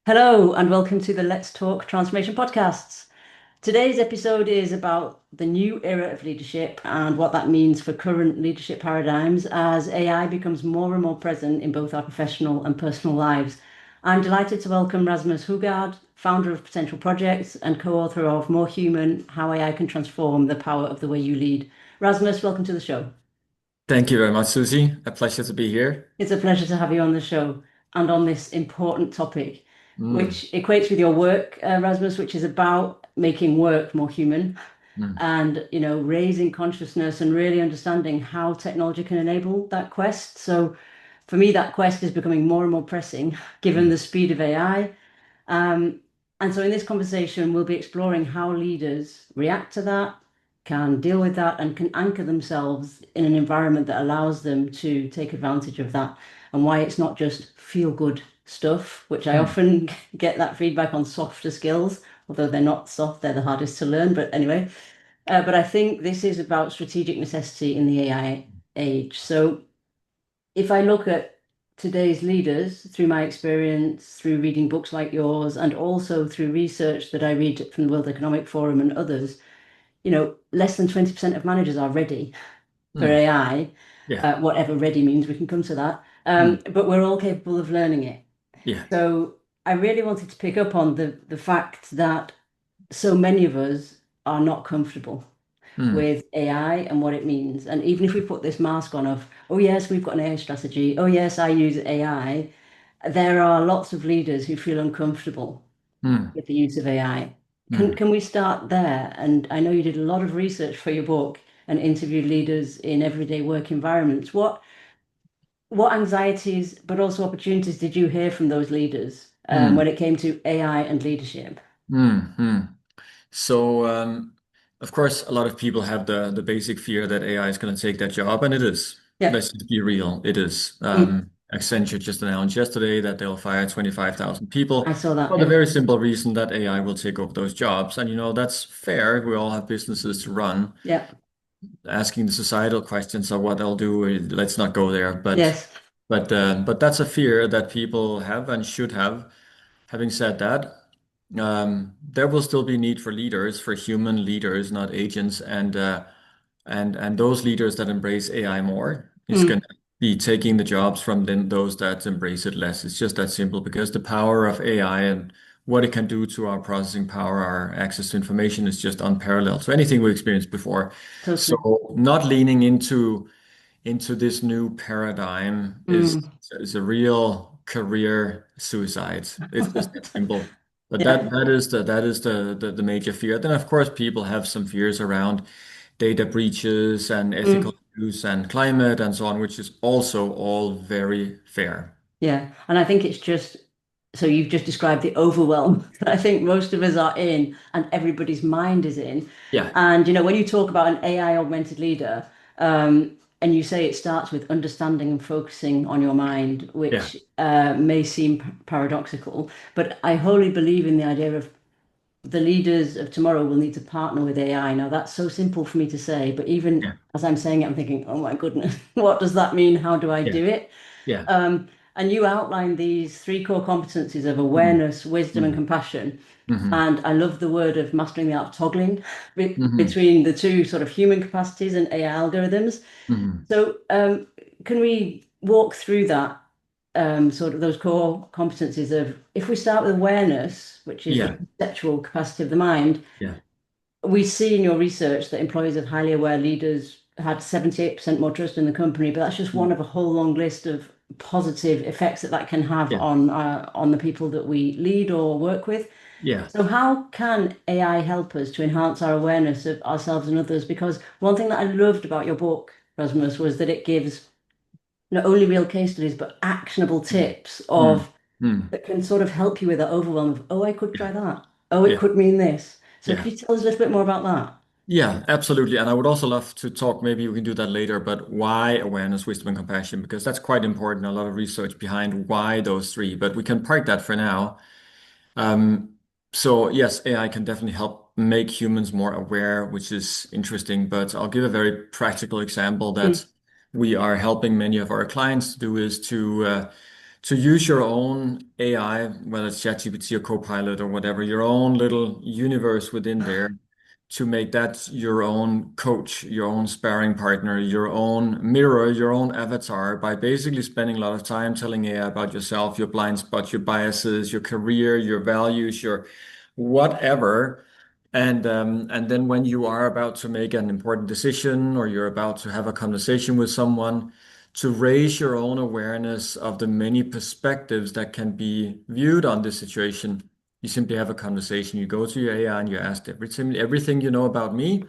Hello, and welcome to the Let's Talk Transformation podcasts. Today's episode is about the new era of leadership and what that means for current leadership paradigms as AI becomes more and more present in both our professional and personal lives. I'm delighted to welcome Rasmus Hougaard, founder of Potential Projects and co-author of More Human: How AI Can Transform the Power of the Way You Lead. Rasmus, welcome to the show. Thank you very much, Susie. A pleasure to be here. It's a pleasure to have you on the show and on this important topic, Mm, which equates with your work, Rasmus, which is about making work more human mm, and, raising consciousness and really understanding how technology can enable that quest. So for me, that quest is becoming more and more pressing given mm, the speed of AI. Um, and so in this conversation, we'll be exploring how leaders react to that, can deal with that, and can anchor themselves in an environment that allows them to take advantage of that, and why it's not just feel good stuff, which I mm. often get that feedback on softer skills, although they're not soft, they're the hardest to learn. But anyway, but I think this is about strategic necessity in the AI age. So if I look at today's leaders through my experience, through reading books like yours, and also through research that I read from the World Economic Forum and others, less than 20% of managers are ready for Mm. AI, Yeah. whatever ready means, we can come to that. Mm. But we're all capable of learning it. Yeah. So I really wanted to pick up on the fact that so many of us are not comfortable Mm. with AI and what it means. And even if we put this mask on of, oh yes, we've got an AI strategy, oh yes, I use AI, there are lots of leaders who feel uncomfortable Mm. with the use of AI. Can Mm. can we start there? And I know you did a lot of research for your book and interviewed leaders in everyday work environments. What anxieties, but also opportunities did you hear from those leaders Mm. when it came to AI and leadership? Mm. Mm. So, of course, a lot of people have the basic fear that AI is going to take their job, and it is. Yeah. Let's just be real. It is. Mm. Accenture just announced yesterday that they'll fire 25,000 I people saw that. for the Yeah. very simple reason that AI will take over those jobs. And that's fair. We all have businesses to run. Yeah. Asking the societal questions of what they'll do, let's not go there. But Yes. but that's a fear that people have and should have. Having said that, there will still be need for leaders, for human leaders, not agents, and those leaders that embrace AI more is going Mm. to be taking the jobs from those that embrace it less. It's just that simple because the power of AI and what it can do to our processing power, our access to information is just unparalleled. So anything we experienced before. Totally. So not leaning into this new paradigm Mm. is a real career suicide. It's just that simple. But Yeah. that is the major fear. Then of course people have some fears around data breaches and ethical Mm. use and climate and so on, which is also all very fair. Yeah. And I think it's just so you've just described the overwhelm that I think most of us are in and everybody's mind is in. Yeah, And when you talk about an AI augmented leader, and you say it starts with understanding and focusing on your mind, yeah, which may seem paradoxical, but I wholly believe in the idea of the leaders of tomorrow will need to partner with AI. Now, that's so simple for me to say, but even yeah, as I'm saying it, I'm thinking, oh my goodness, what does that mean? How do I yeah, do it? yeah. And you outline these three core competencies of Mm, awareness, wisdom, and mm, compassion. mhm, And I love the word of mastering the art of toggling mhm, between the two sort of human capacities and AI algorithms. mhm. So, can we walk through that sort of those core competencies of if we start with awareness, which is the Yeah, conceptual capacity of the mind, yeah, we see in your research that employees of highly aware leaders had 78% more trust in the company, but that's just mm, one of a whole long list of positive effects that can have yeah, on the people that we lead or work with. yeah, So how can AI help us to enhance our awareness of ourselves and others? Because one thing that I loved about your book, Rasmus, was that it gives not only real case studies, but actionable mm, tips mm, of mm. that can sort of help you with that overwhelm of, oh, I could Yeah, try that. Oh, it yeah, could mean this. So could yeah. you tell us a little bit more about that? Yeah, absolutely. And I would also love to talk, maybe we can do that later, but why awareness, wisdom, and compassion? Because that's quite important. A lot of research behind why those three, but we can park that for now. Um, so yes, AI can definitely help make humans more aware, which is interesting, but I'll give a very practical example Mm, that we are helping many of our clients to do is to use your own AI, whether it's ChatGPT or Copilot or whatever, your own little universe within there, to make that your own coach, your own sparring partner, your own mirror, your own avatar, by basically spending a lot of time telling AI about yourself, your blind spots, your biases, your career, your values, your whatever. And then when you are about to make an important decision or you're about to have a conversation with someone, to raise your own awareness of the many perspectives that can be viewed on this situation. You simply have a conversation. You go to your AI and you ask everything you know about me,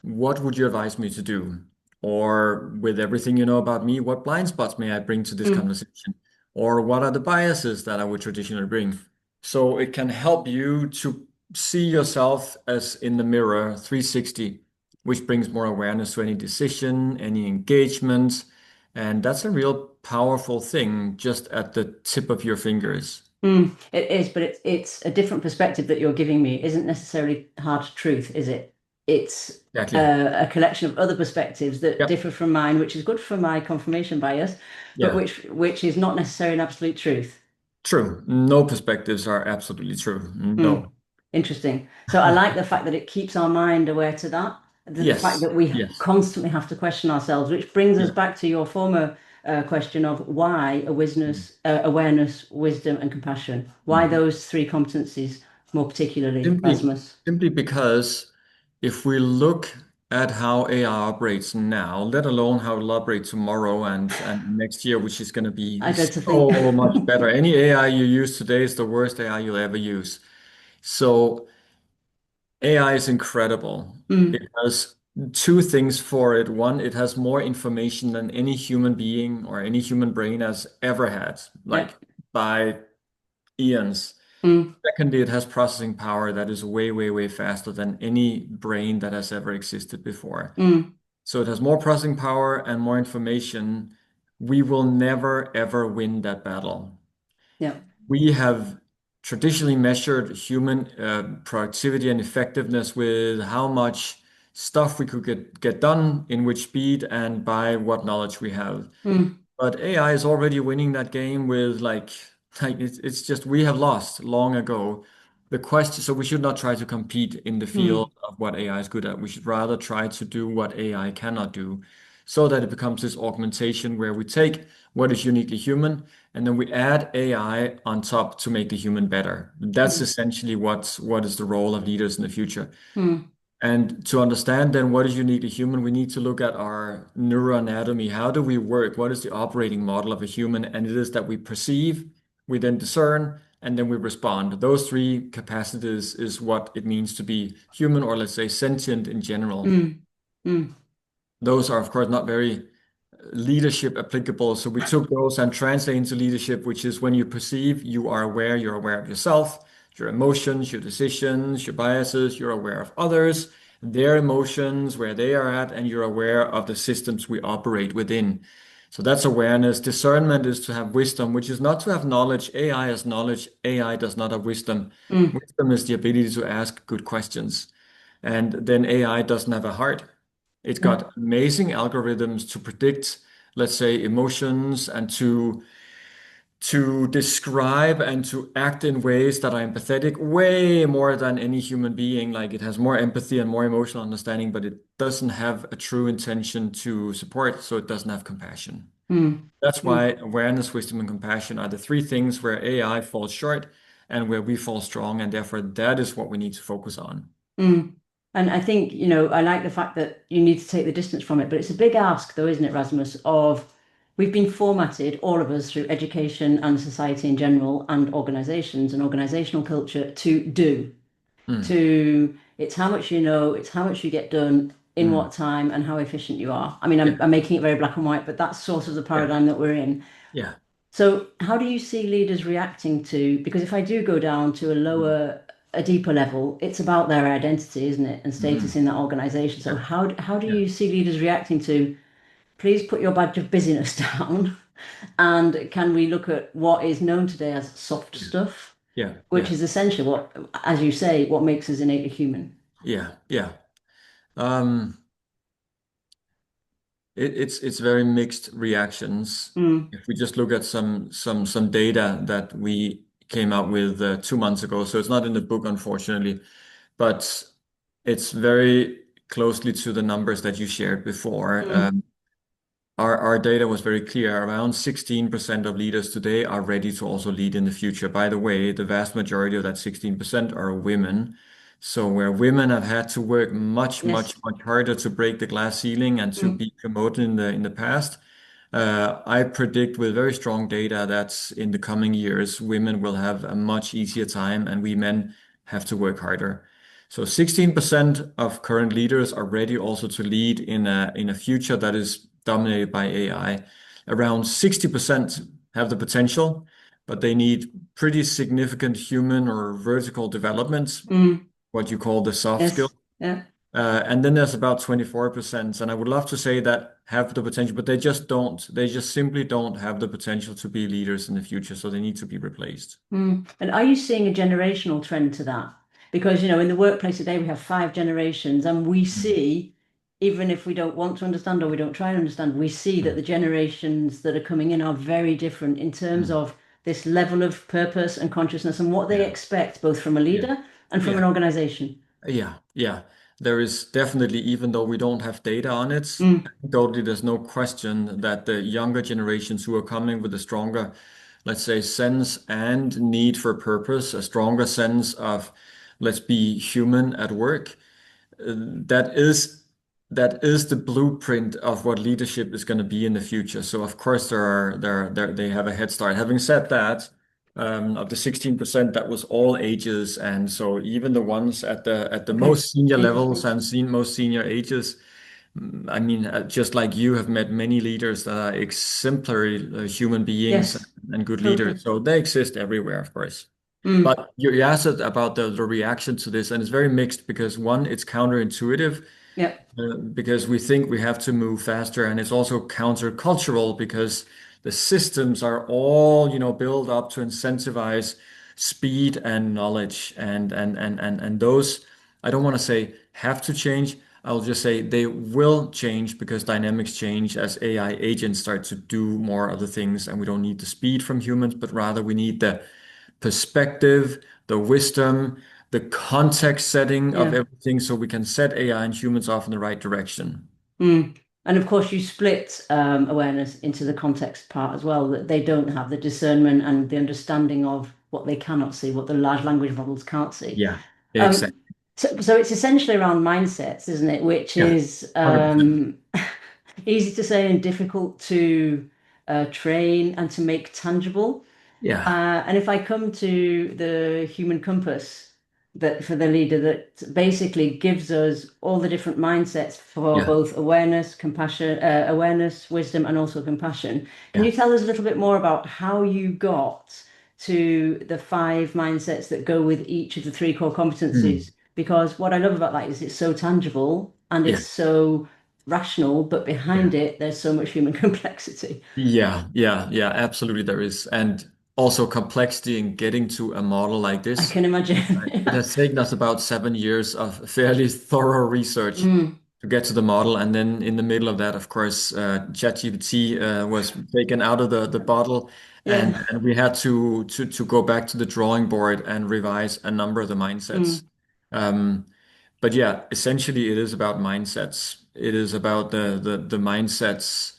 what would you advise me to do? Or with everything you know about me, what blind spots may I bring to this Mm, conversation? Or what are the biases that I would traditionally bring? So it can help you to see yourself as in the mirror 360, which brings more awareness to any decision, any engagement. And that's a real powerful thing just at the tip of your fingers. it is, but it's a different perspective that you're giving me. It isn't necessarily hard truth, is it? It's Exactly. a collection of other perspectives that Yep. differ from mine, which is good for my confirmation bias, but Yeah. which is not necessarily an absolute truth. True. No perspectives are absolutely true. Hmm. No. Interesting. So I like the fact that it keeps our mind aware to that. The fact Yes. that we Yes. constantly have to question ourselves, which brings us Yeah. back to your former question of why awareness, wisdom, and compassion. Why Mhm. those three competencies more particularly, Simply, Rasmus? simply because if we look at how AI operates now, let alone how it'll operate tomorrow and next year, which is going to I be dread to think. so much better. Any AI you use today is the worst AI you'll ever use. So AI is incredible. It Mm, has two things for it. One, it has more information than any human being or any human brain has ever had, yeah. like by eons. Mm, Secondly, it has processing power that is way, way, way faster than any brain that has ever existed before. mm, So it has more processing power and more information. We will never, ever win that battle. yeah. We have traditionally measured human productivity and effectiveness with how much stuff we could get done in which speed and by what knowledge we have. Mm, But AI is already winning that game with like it's just we have lost long ago. The question, so we should not try to compete in the field mm, of what AI is good at. We should rather try to do what AI cannot do, so that it becomes this augmentation where we take what is uniquely human and then we add AI on top to make the human better. That's mm, essentially what is the role of leaders in the future. mm, And to understand then what is uniquely human, we need to look at our neuroanatomy. How do we work? What is the operating model of a human? And it is that we perceive, we then discern, and then we respond. Those three capacities is what it means to be human, or let's say sentient in general. mm, mm, Those are, of course, not very leadership applicable. So we took those and translate into leadership, which is when you perceive, you're aware of yourself, your emotions, your decisions, your biases, you're aware of others, their emotions, where they are at, and you're aware of the systems we operate within. So that's awareness. Discernment is to have wisdom, which is not to have knowledge. AI has knowledge. AI does not have wisdom. mm, Wisdom is the ability to ask good questions. And then AI doesn't have a heart. It's yeah. got amazing algorithms to predict, let's say, emotions and to describe and to act in ways that are empathetic way more than any human being. Like it has more empathy and more emotional understanding, but it doesn't have a true intention to support, so it doesn't have compassion. Mm, That's why mm, awareness, wisdom, and compassion are the three things where AI falls short and where we fall strong, and therefore that is what we need to focus on. mm. And I think, I like the fact that you need to take the distance from it, but it's a big ask, though, isn't it, Rasmus? We've been formatted, all of us, through education and society in general, and organizations and organizational culture to do. Mm, It's how much you know, it's how much you get done in mm. what time and how efficient you are. I mean, Yeah, I'm making it very black and white, but that's sort of the yeah, paradigm that we're in. yeah. So, how do you see leaders reacting to? Because if I do go down to Mm, a deeper level, it's about their identity, isn't it, and status mhm. in that organization. So, Yeah, how do yeah, you see leaders reacting to? Please put your badge of busyness down, and can we look at what is known today as soft yeah, stuff, yeah, which yeah, is essentially what, as you say, what makes us innately human. yeah, yeah. Um, It's very mixed reactions. Mm, If we just look at some data that we came out with 2 months ago, so it's not in the book, unfortunately, but it's very closely to the numbers that you shared before. mm, Our data was very clear. Around 16% of leaders today are ready to also lead in the future. By the way, the vast majority of that 16% are women. So where women have had to work much, much, yes. much harder to break the glass ceiling and to Mm, be promoted in the past, I predict with very strong data that in the coming years, women will have a much easier time and we men have to work harder. So 16% of current leaders are ready also to lead in a future that is dominated by AI. Around 60% have the potential, but they need pretty significant human or vertical development, mm, what you call the soft skill. yes. Yeah. And then there's about 24%, and I would love to say that have the potential, but they just don't. They just simply don't have the potential to be leaders in the future, so they need to be replaced. Mm. And are you seeing a generational trend to that? Because, in the workplace today, we have five generations, and we Mm. see, even if we don't want to understand or we don't try to understand, we see that Mm. the generations that are coming in are very different in terms Mm. of this level of purpose and consciousness and what they Yeah, expect, both from a yeah, leader and from an yeah. organization. Yeah, yeah. There is definitely, even though we don't have data on it, Mm. totally there's no question that the younger generations who are coming with a stronger, let's say, sense and need for purpose, a stronger sense of let's be human at work, that is the blueprint of what leadership is going to be in the future. So of course they have a head start. Having said that, of the 16%, that was all ages, and so even the ones at the Okay. most senior levels Interesting. and most senior ages. I mean, just like you have met many leaders that are exemplary human beings Yes, and good leaders, totally. so they exist everywhere, of course. Mm. But you asked about the reaction to this, and it's very mixed because one, it's counterintuitive Yep. because we think we have to move faster, and it's also countercultural because the systems are all, built up to incentivize speed and knowledge, and those I don't want to say have to change. I'll just say they will change because dynamics change as AI agents start to do more of the things, and we don't need the speed from humans, but rather we need the perspective, the wisdom, the context setting of Yeah. everything so we can set AI and humans off in the right direction. Mm. And of course, you split awareness into the context part as well, that they don't have the discernment and the understanding of what they cannot see, what the large language models can't see. Yeah, Um, exactly. so it's essentially around mindsets, isn't it? Which Yeah, is 100%. easy to say and difficult to train and to make tangible. Yeah, And if I come to the human compass that for the leader that basically gives us all the different mindsets for yeah, both awareness, compassion, awareness, wisdom, and also compassion. Can yeah. you tell us a little bit more about how you got to the five mindsets that go with each of the three core competencies? Mm. Because what I love about that is it's so tangible and Yeah, it's so rational, but yeah. behind it, there's so much human complexity. Yeah, yeah, yeah, absolutely there is. And also complexity in getting to a model like I this. can imagine. It Yeah. has taken us about 7 years of fairly thorough research Mm, to get to the model. And then in the middle of that, of course, ChatGPT was taken out of the bottle, yeah. and we had to go back to the drawing board and revise a number of the mindsets. Mm, Um, but yeah, essentially, it is about mindsets. It is about the mindsets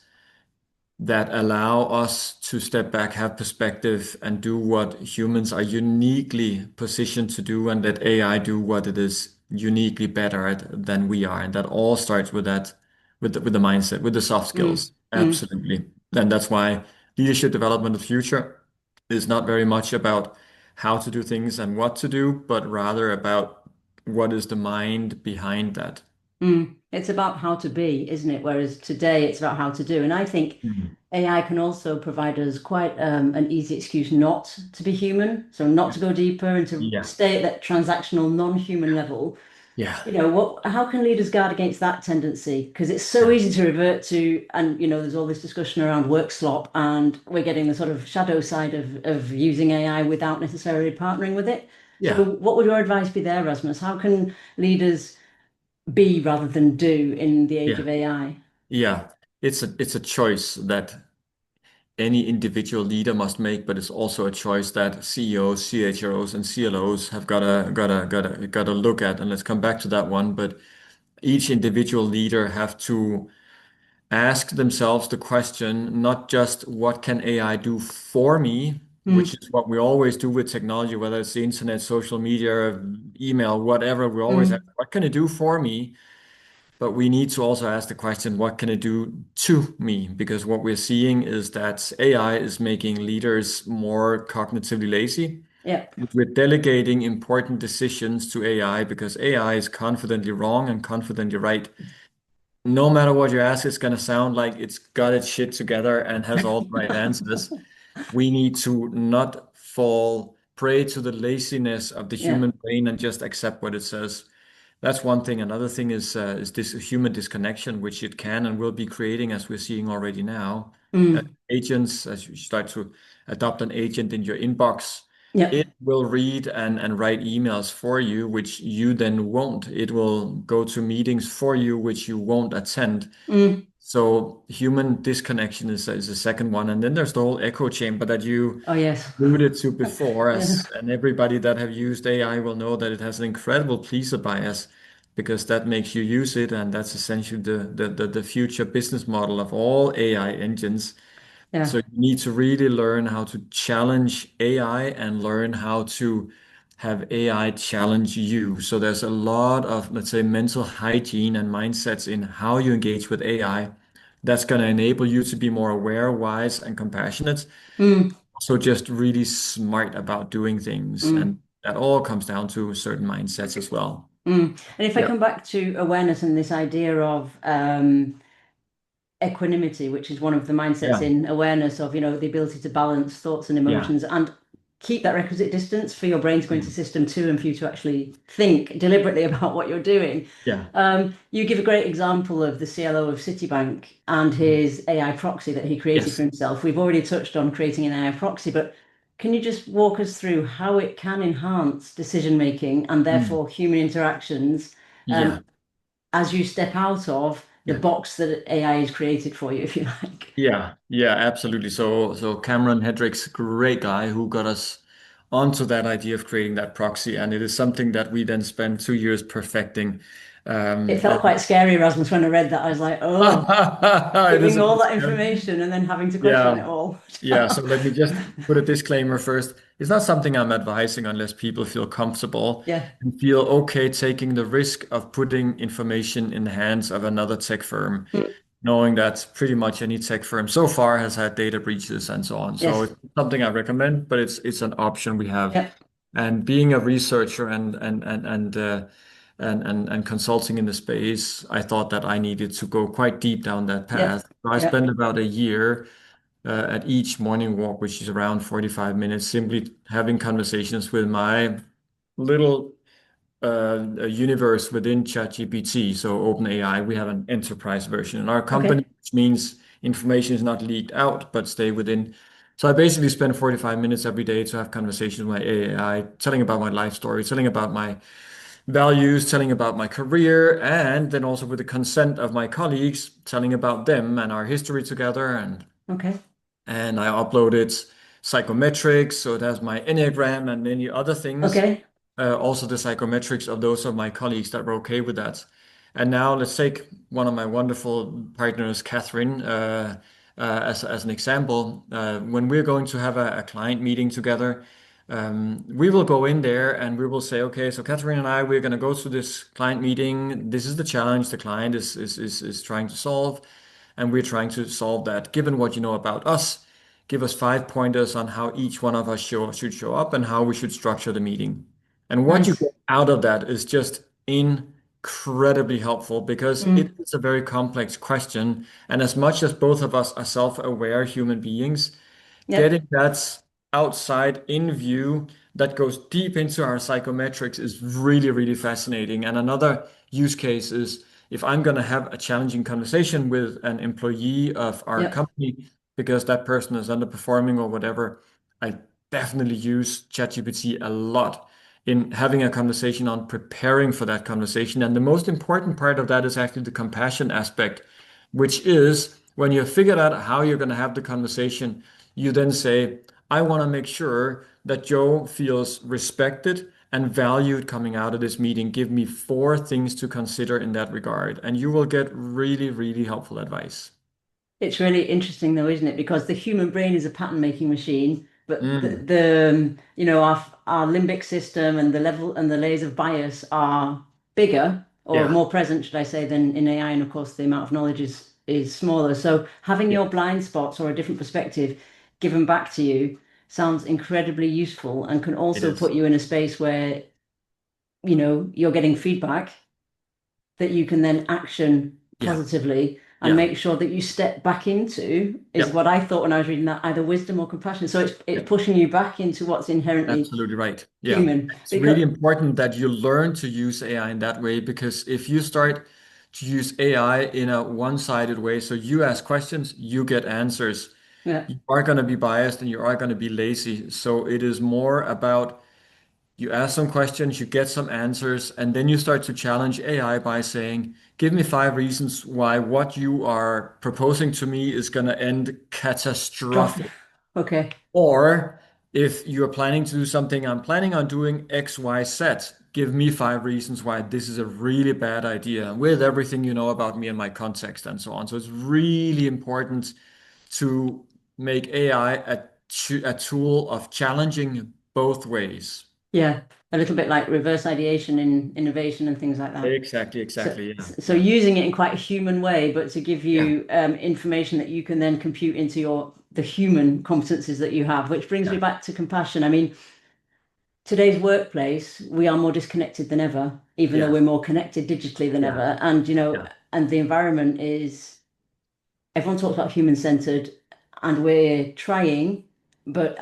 that allow us to step back, have perspective, and do what humans are uniquely positioned to do, and let AI do what it is uniquely better at than we are. And that all starts with that, with the mindset, with the soft mm, skills. mm, Absolutely. And that's why leadership development of the future is not very much about how to do things and what to do, but rather about what is the mind behind that. mm. It's about how to be, isn't it? Whereas today it's about how to do. And I think Mhm. AI can also provide us quite an easy excuse not to be human. So not to go deeper and to Yeah. stay at that transactional, non-human level. Yeah. How can leaders guard against that tendency? Because it's so Yeah. easy to revert to, and there's all this discussion around work slop, and we're getting the sort of shadow side of using AI without necessarily partnering with it. So, Yeah. what would your advice be there, Rasmus? How can leaders be rather than do in the age Yeah. of AI? Yeah. it's a choice that any individual leader must make, but it's also a choice that CEOs, CHROs, and CLOs have gotta look at. And let's come back to that one. But each individual leader have to ask themselves the question, not just what can AI do for me, which Mm, is what we always do with technology, whether it's the internet, social media, email, whatever, we always ask, mm, what can it do for me? But we need to also ask the question, what can it do to me? Because what we're seeing is that AI is making leaders more cognitively lazy. yeah. We're delegating important decisions to AI because AI is confidently wrong and confidently right. No matter what you ask, it's going to sound like it's got its shit together and has all the right answers. We need to not fall prey to the laziness of the Yeah. human brain and just accept what it says. That's one thing. Another thing is this human disconnection, which it can and will be creating, as we're seeing already now. Mm, Agents, as you start to adopt an agent in your inbox, yeah. it will read and write emails for you, which you then won't. It will go to meetings for you, which you won't attend. Mm. So human disconnection is the second one. And then there's the whole echo chamber that you Oh, yes. alluded to before, Yeah. as and everybody that have used AI will know that it has an incredible pleaser bias because that makes you use it, and that's essentially the future business model of all AI engines. So Yeah. you need to really learn how to challenge AI and learn how to have AI challenge you. So there's a lot of, let's say, mental hygiene and mindsets in how you engage with AI that's going to enable you to be more aware, wise, and compassionate. Mm, So just really smart about doing things. mm, And that all comes down to certain mindsets as well. mm. And if I Yeah. come back to awareness and this idea of equanimity, which is one of the mindsets Yeah. in awareness of, the ability to balance thoughts and Yeah. emotions and keep that requisite distance for your brain to go into Mm. system two and for you to actually think deliberately about what you're doing. Yeah. You give a great example of the CLO of Citibank and Mhm. his AI proxy that he created for Yes. himself. We've already touched on creating an AI proxy, but can you just walk us through how it can enhance decision making and Mm. therefore human interactions Yeah. um, as you step out of the Yeah. box that AI is created for you, if you like? Yeah, yeah, absolutely. So Cameron Hedrick's great guy who got us onto that idea of creating that proxy, and it is something that we then spent 2 years perfecting. It felt And quite scary, Erasmus, when I read that. I was like, oh, it is giving a all bit that scary. information and then having to question Yeah, it all. yeah. So let me just put a disclaimer first. It's not something I'm advising unless people feel comfortable Yeah. and feel okay taking the risk of putting information in the hands of another tech firm, Mm. knowing that pretty much any tech firm so far has had data breaches and so on. So Yes. it's something I recommend, but it's an option we have. Yep. And being a researcher and consulting in the space, I thought that I needed to go quite deep down that path. Yep. So I Yep. spent about a year at each morning walk, which is around 45 minutes, simply having conversations with my little a universe within ChatGPT, so OpenAI. We have an enterprise version in our company, Okay. which means information is not leaked out, but stay within. So I basically spend 45 minutes every day to have conversations with my AI, telling about my life story, telling about my values, telling about my career, and then also with the consent of my colleagues, telling about them and our history together. Okay. And I uploaded psychometrics, so it has my Enneagram and many other things. Okay. Also the psychometrics of those of my colleagues that were okay with that. And now let's take one of my wonderful partners, Catherine, as an example. When we're going to have a client meeting together, we will go in there and we will say, okay, so Catherine and I, we're going to go to this client meeting. This is the challenge the client is trying to solve, and we're trying to solve that. Given what you know about us, give us 5 pointers on how each one of us should show up and how we should structure the meeting. And what you Nice. get out of that is just incredibly helpful because it Mm. is a very complex question. And as much as both of us are self-aware human beings, Yep. getting that outside in view that goes deep into our psychometrics is really, really fascinating. And another use case is if I'm going to have a challenging conversation with an employee of our Yep. company because that person is underperforming or whatever, I definitely use ChatGPT a lot in having a conversation on preparing for that conversation. And the most important part of that is actually the compassion aspect, which is When you have figured out how you're going to have the conversation, you then say, I want to make sure that Joe feels respected and valued coming out of this meeting. Give me four things to consider in that regard. And you will get really, really helpful advice. It's really interesting though, isn't it? Because the human brain is a pattern making machine, but Mm, our limbic system and the level and the layers of bias are bigger or yeah, more present, should I say, than in AI. And of course, the amount of knowledge is smaller. So having yeah, your blind spots or a different perspective given back to you sounds incredibly useful and can it also is. put you in a space where, you're getting feedback that you can then action Yeah, positively and yeah, make sure that you step back into is yep, what I thought when I was reading that, either wisdom or compassion. So it's yep. pushing you back into what's inherently Absolutely right. Yeah. human. It's really Because important that you learn to use AI in that way because if you start to use AI in a one-sided way, so you ask questions, you get answers, yeah, you are going to be biased and you are going to be lazy. So it is more about you ask some questions, you get some answers, and then you start to challenge AI by saying, give me five reasons why what you are proposing to me is going to end drop. catastrophic. Okay. Or if you're planning to do something, I'm planning on doing X, Y, Z. Give me five reasons why this is a really bad idea with everything you know about me and my context and so on. So it's really important to make AI a tool of challenging both ways. Yeah. A little bit like reverse ideation in innovation and things like that. Exactly, So, exactly. Yeah, so yeah, using it in quite a human way, but to give yeah, you information that you can then compute into the human competencies that you have, which brings me yeah, back to compassion. I mean, today's workplace, we are more disconnected than ever, even though yeah, we're more connected digitally than yeah, ever. And, yeah. and the environment is, everyone talks about human-centered, and we're trying, but,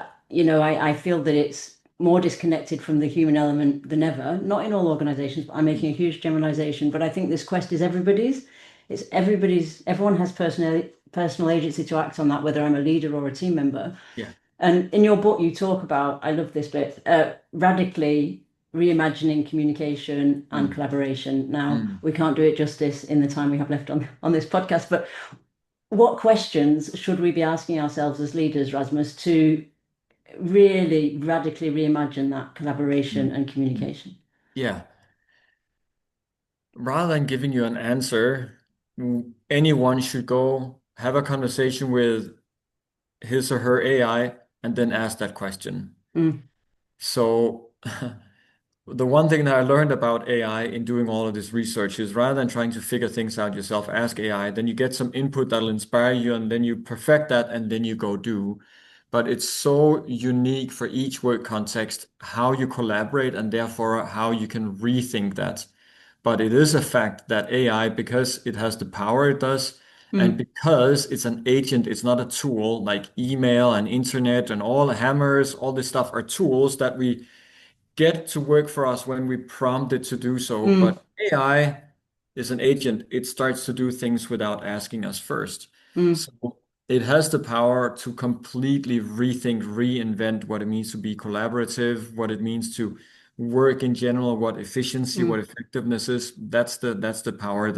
I feel that it's more disconnected from the human element than ever. Not in all organizations, but I'm making a huge generalization. But I think this quest is everybody's. It's everybody's, everyone has personal agency to act on that, whether I'm a leader or a team member. Yeah. And in your book, you talk about, I love this bit, radically reimagining communication and Mm, collaboration. Now, mm, we can't do it justice in the time we have left on this podcast, but what questions should we be asking ourselves as leaders, Rasmus, to really radically reimagine that collaboration mm, and mm. communication? Yeah. Rather than giving you an answer, anyone should go have a conversation with his or her AI and then ask that question. Mm, So, the one thing that I learned about AI in doing all of this research is rather than trying to figure things out yourself, ask AI, then you get some input that'll inspire you, and then you perfect that, and then you go do. But it's so unique for each work context, how you collaborate, and therefore how you can rethink that. But it is a fact that AI, because it has the power it does, and mm, because it's an agent, it's not a tool like email and internet and all the hammers, all this stuff are tools that we get to work for us when we prompt it to do so. mm, But AI is an agent. It starts to do things without asking us first. mm, So it has the power to completely rethink, reinvent what it means to be collaborative, what it means to work in general, what efficiency, what mm, effectiveness is. That's the power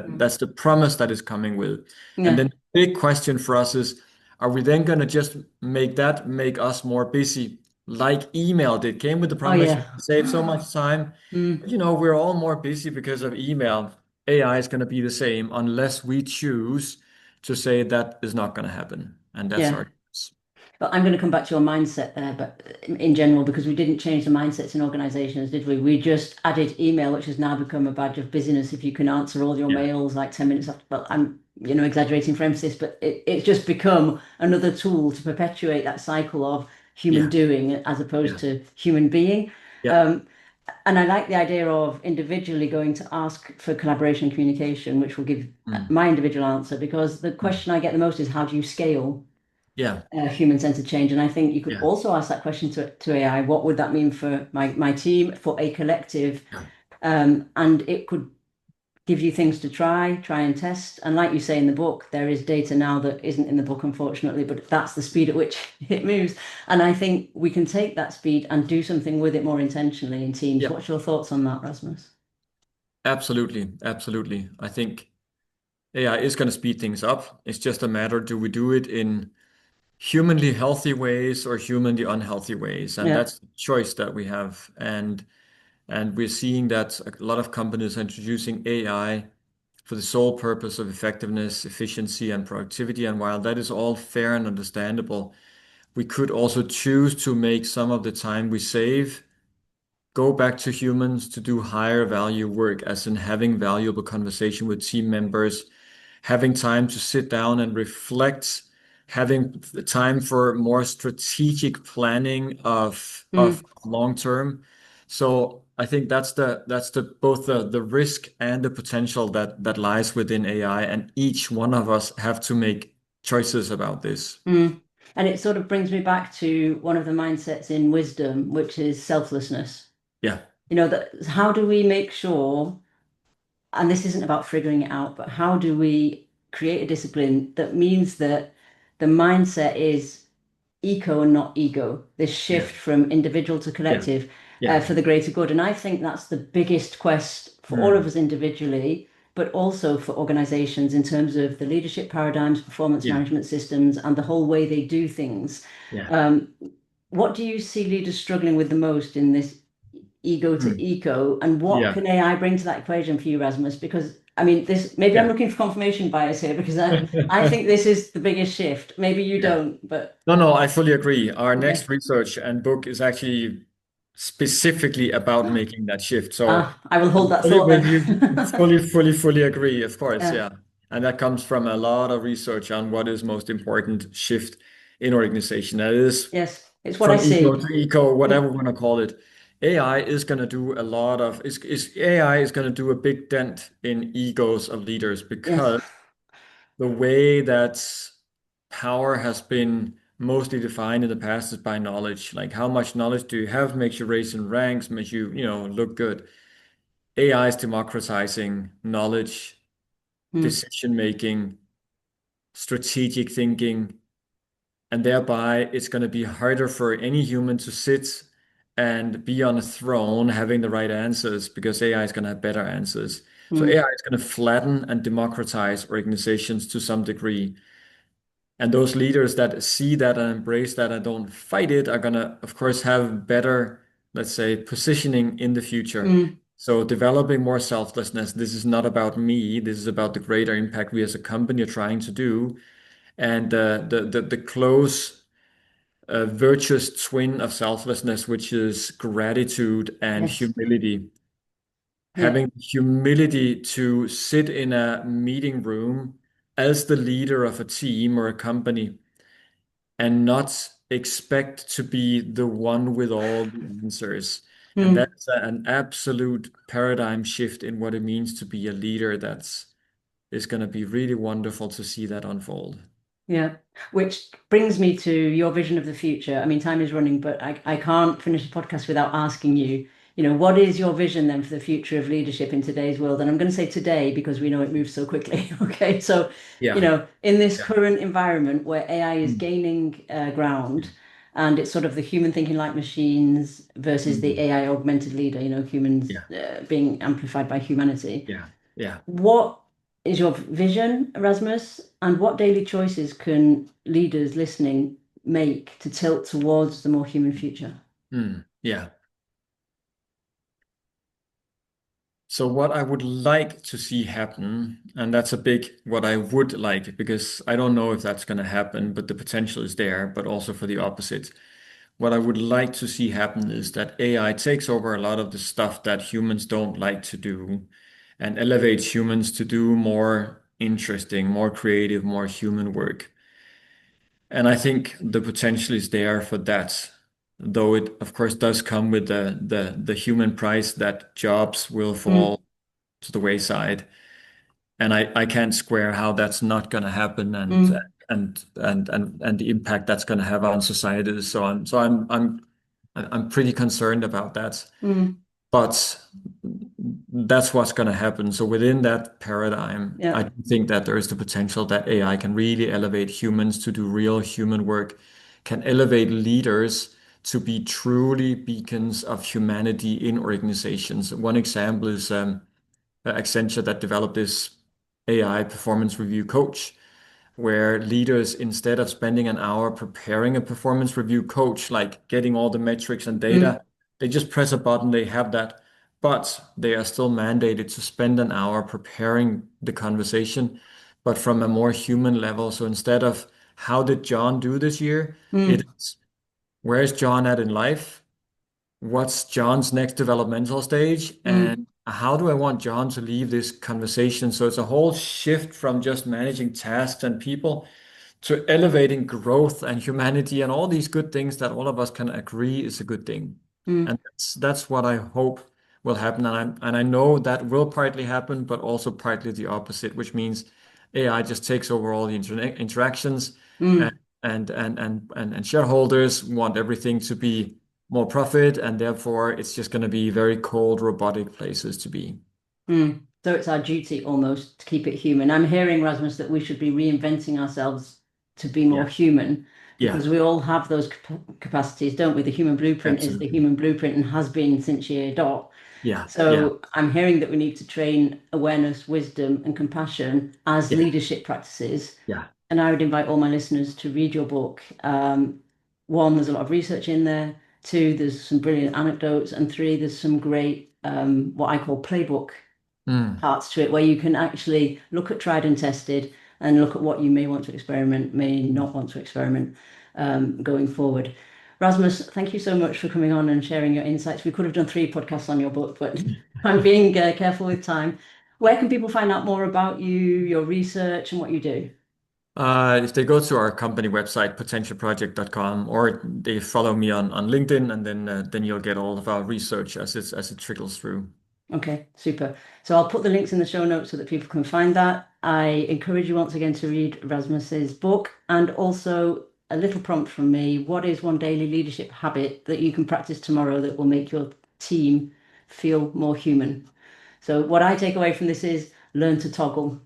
mm. that's the promise that is coming with. And Yeah. then the big question for us is, are we then going to just make us more busy? Like email did, came with the Oh, promise you yeah. can save so much time. Mm, But we're all more busy because of email. AI is going to be the same unless we choose to say that is not going to happen. And that's yeah. our choice. But I'm going to come back to your mindset there, but in general, because we didn't change the mindsets in organizations, did we? We just added email, which has now become a badge of busyness. If you can answer all your Yeah, mails like 10 minutes after, well, I'm, exaggerating for emphasis, but it's just become another tool to perpetuate that cycle of human yeah, doing as opposed yeah, to human being. yeah. Um, and I like the idea of individually going to ask for collaboration and communication, which will give Mm, my individual answer, because the mm. question I get the most is how do you scale Yeah, human-centered change? And I think you could yeah, also ask that question to AI. What would that mean for my team, for a collective? yeah, And it could give you things to try and test. And like you say in the book, there is data now that isn't in the book, unfortunately, but that's the speed at which it moves. And I think we can take that speed and do something with it more intentionally in teams. yeah. What's your thoughts on that, Rasmus? Absolutely, absolutely. I think. AI is going to speed things up. It's just a matter, do we do it in humanly healthy ways or humanly unhealthy ways? And Yeah. that's the choice that we have. And we're seeing that a lot of companies are introducing AI for the sole purpose of effectiveness, efficiency, and productivity. And while that is all fair and understandable, we could also choose to make some of the time we save go back to humans to do higher value work, as in having valuable conversation with team members, having time to sit down and reflect, having the time for more strategic planning of Mm, long term. So I think that's the both the risk and the potential that lies within AI, and each one of us have to make choices about this. mm. And it sort of brings me back to one of the mindsets in wisdom, which is selflessness. Yeah, That how do we make sure, and this isn't about figuring it out, but how do we create a discipline that means that the mindset is eco and not ego, this yeah, shift from individual to yeah, collective yeah. for the greater good. And I think that's the biggest quest for all of Mm, us individually, but also for organizations in terms of the leadership paradigms, performance yeah, management systems, and the whole way they do things. yeah. Um, what do you see leaders struggling with the most in this ego to Mm, eco, and what yeah. can AI bring to that equation for you, Rasmus? Because I mean, this maybe I'm Yeah. looking for confirmation bias here because I think this is the biggest shift. Maybe you Yeah. don't, but No, no, I fully agree. Our next okay. research and book is actually specifically about making that shift. So Ah, I will hold I'm that fully thought with you. then. Fully agree, of course. Yeah. Yeah. And that comes from a lot of research on what is most important shift in organization. That is Yes, it's what I from ego see. to eco, whatever Mm, we want to call it. AI is going to do a lot of, is AI is going to do a big dent in egos of leaders yes. because the way that power has been mostly defined in the past is by knowledge. Like how much knowledge do you have makes you raise in ranks, makes you, look good. AI is democratizing knowledge, Mm, decision making, strategic thinking, and thereby it's going to be harder for any human to sit and be on a throne having the right answers because AI is going to have better answers. So mm, AI is going to flatten and democratize organizations to some degree. And those leaders that see that and embrace that and don't fight it are gonna, of course, have better, let's say, positioning in the future. mm, So developing more selflessness. This is not about me. This is about the greater impact we as a company are trying to do. And the close virtuous twin of selflessness, which is gratitude and yes. humility. Yeah. Having humility to sit in a meeting room as the leader of a team or a company and not expect to be the one with all the answers. And Mm. that's an absolute paradigm shift in what it means to be a leader. That's is going to be really wonderful to see that unfold. Yeah, which brings me to your vision of the future. I mean, time is running, but I can't finish the podcast without asking you, what is your vision then for the future of leadership in today's world? And I'm going to say today because we know it moves so quickly. Okay, so, Yeah. in this Yeah. current environment where AI is Mm. gaining ground Yeah. and it's sort of the human thinking like machines versus the Mm. AI augmented leader, humans Yeah. being amplified by humanity. Yeah. Yeah. What is your vision, Erasmus? And what daily choices can leaders listening make to tilt towards the more human future? Mm. Yeah. So what I would like to see happen, and that's a big what I would like, because I don't know if that's going to happen, but the potential is there, but also for the opposite. What I would like to see happen is that AI takes over a lot of the stuff that humans don't like to do and elevates humans to do more interesting, more creative, more human work. And I think the potential is there for that, though it of course does come with the human price that jobs will Mm, fall to the wayside. And I can't square how that's not going to happen mm, and the impact that's going to have on societies. So I'm pretty concerned about that. mm, But that's what's going to happen. So within that paradigm, yeah. I do think that there is the potential that AI can really elevate humans to do real human work, can elevate leaders to be truly beacons of humanity in organizations. One example is Accenture that developed this AI performance review coach, where leaders, instead of spending an hour preparing a performance review coach, like getting all the metrics and Mm, data, they just press a button, they have that. But they are still mandated to spend an hour preparing the conversation, but from a more human level. So instead of how did John do this year, it mm, is where's John at in life? What's John's next developmental stage? mm, And how do I want John to leave this conversation? So it's a whole shift from just managing tasks and people to elevating growth and humanity and all these good things that all of us can agree is a good thing. mm, And that's what I hope will happen. And I know that will partly happen, but also partly the opposite, which means AI just takes over all the interactions and mm. and shareholders want everything to be more profit, and therefore it's just going to be very cold, robotic places to be. Mm. So it's our duty almost to keep it human. I'm hearing, Rasmus, that we should be reinventing ourselves to be more Yeah. human Yeah. because we all have those capacities, don't we? The human blueprint is the Absolutely. human blueprint and has been since year dot. Yeah. Yeah. So I'm hearing that we need to train awareness, wisdom, and compassion as Yeah. leadership practices. Yeah. And I would invite all my listeners to read your book. One, there's a lot of research in there. Two, there's some brilliant anecdotes. And three, there's some great, what I call playbook Mm. parts to it, where you can actually look at tried and tested and look at what you may want to experiment, may not want to experiment going forward. Rasmus, thank you so much for coming on and sharing your insights. We could have done 3 podcasts on your book, but I'm being careful with time. Where can people find out more about you, your research, and what you do? If they go to our company website, potentialproject.com, or they follow me on LinkedIn, and then you'll get all of our research as it trickles through. Okay, super. So I'll put the links in the show notes so that people can find that. I encourage you once again to read Rasmus's book and also a little prompt from me. What is one daily leadership habit that you can practice tomorrow that will make your team feel more human? So what I take away from this is learn to toggle.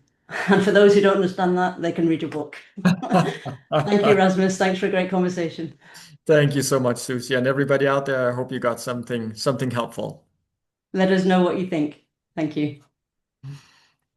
And for those who don't understand that, they can read your book. Thank you, Rasmus. Thanks for a great conversation. Thank you so much, Susie, and everybody out there. I hope you got something helpful. Let us know what you think. Thank you.